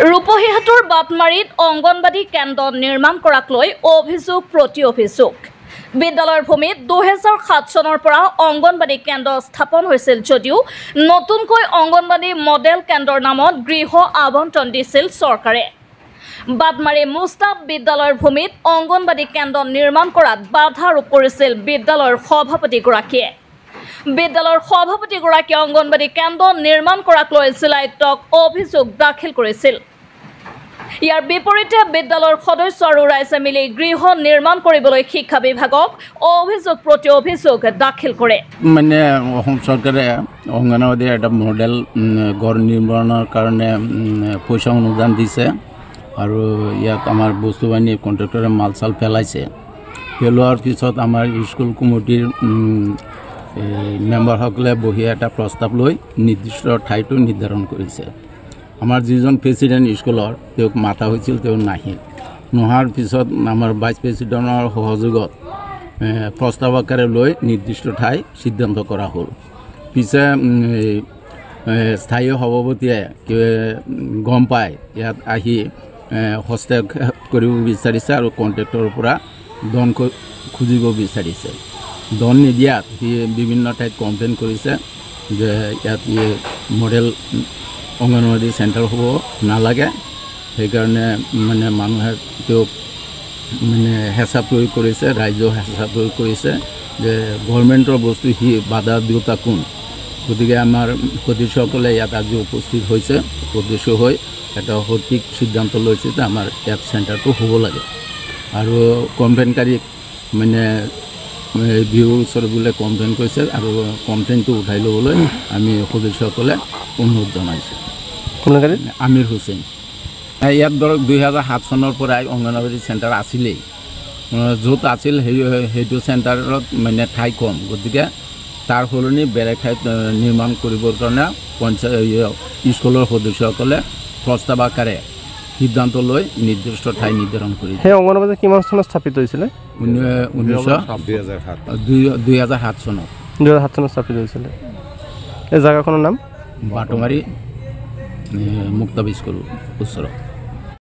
ৰূপহীহাটৰ বাটমাৰীত অংগনবাদী কেন্দ্ৰ নিৰ্মাণ কৰাক লৈ অভিযোগ প্ৰতি অভিযোগ। বিদ্যালয়ৰ ভূমিত 2007 চনৰ পৰা অংগনবাদী কেন্দ্ৰ স্থাপন হৈছিল যদিও নতুনকৈ অংগনবাদী মডেল কেন্দ্ৰৰ নামত গৃহ আবণ্টন দিছিল চৰকাৰে। বাটমাৰী মুস্তাফ বিদ্যালয়ৰ ভূমিত অংগনবাদী কেন্দ্ৰ নিৰ্মাণ কৰাত বাধা আৰোপ কৰিছিল বিদ্যালয়ৰ সভাপতিগৰাকীয়ে। বিদ্যালয়ৰ সভাপতিগৰাকীয়ে অংগনবাদী কেন্দ্ৰ নিৰ্মাণ কৰাক লৈ জিলায়ুক্তক অভিযোগ দাখিল কৰিছিল। ইয়াৰ বিপৰীতে বিদ্যালয়ৰ সদস্য আৰু ৰাইজে মিলি গৃহ নিৰ্মাণ কৰিবলৈ শিক্ষা বিভাগক অভিযোগ প্ৰতি অভিযোগ দাখিল কৰে। মানে অসম চৰকাৰে অংগনবাদীৰ এটা মডেল ঘৰ নিৰ্মাণৰ কাৰণে পইচা অনুদান দিছে আৰু ইয়াত আমাৰ বস্তু বাহিনী কণ্ট্ৰেক্টৰে মাল চাল পেলাইছে। পেলোৱাৰ পিছত আমাৰ স্কুল কমিটিৰ মেম্বাৰসকলে বহি এটা প্ৰস্তাৱ লৈ নিৰ্দিষ্ট ঠাইটো নিৰ্ধাৰণ কৰিছে। আমাৰ যিজন প্ৰেচিডেণ্ট স্কুলৰ তেওঁক মাতা হৈছিল, তেওঁ নাহিল। নোহাৰ পিছত আমাৰ ভাইচ প্ৰেচিডেণ্টৰ সহযোগত প্ৰস্তাৱ আকাৰে লৈ নিৰ্দিষ্ট ঠাই সিদ্ধান্ত কৰা হ'ল। পিছে স্থায়ী সভাপতিয়ে গম পাই ইয়াত আহি হস্তক্ষেপ কৰিব বিচাৰিছে আৰু কণ্ট্ৰেক্টৰৰ পৰা ধন খুজিব বিচাৰিছে। ধন নিদিয়াত সি বিভিন্ন ঠাইত কমপ্লেইন কৰিছে যে ইয়াত মডেল অংগনবাদী চেণ্টাৰ হ'ব নালাগে। সেইকাৰণে মানে মানুহে তেওঁক মানে হেঁচা প্ৰয়োগ কৰিছে, ৰাইজেও হেঁচা প্ৰয়োগ কৰিছে যে গভৰ্ণমেণ্টৰ বস্তু সি বাধা দিওঁতা কোন। গতিকে আমাৰ সদস্যসকলে ইয়াত আজি উপস্থিত হৈছে, সদস্য হৈ এটা সঠিক সিদ্ধান্ত লৈছে যে আমাৰ ইয়াত চেণ্টাৰটো হ'ব লাগে। আৰু কমপ্লেইনকাৰীক মানে বিহুৰ ওচৰত বোলে কমপ্লেইন কৰিছে আৰু কমপ্লেইনটো উঠাই ল'বলৈ আমি সদস্যসকলে অনুৰোধ জনাইছোঁ। আমিৰ হুছেইন। ইয়াত ধৰক 2007 চনৰ পৰাই অংগনবাদী চেণ্টাৰ আছিলেই। য'ত আছিল সেইটো চেণ্টাৰত মানে ঠাই কম, গতিকে তাৰ সলনি বেলেগ ঠাইত নিৰ্মাণ কৰিবৰ কাৰণে স্কুলৰ সদস্যসকলে প্ৰস্তাৱ আকাৰে সিদ্ধান্ত লৈ নিৰ্দিষ্ট ঠাই নিৰ্ধাৰণ কৰিছে। সেই অংগনবাদী কিমান চনত স্থাপিত হৈছিলে? 2007 চনত। 2007 চনত স্থাপিত হৈছিলে। এই জেগাখনৰ নাম বাটমাৰী মুক্তাব স্কুল ওচৰত।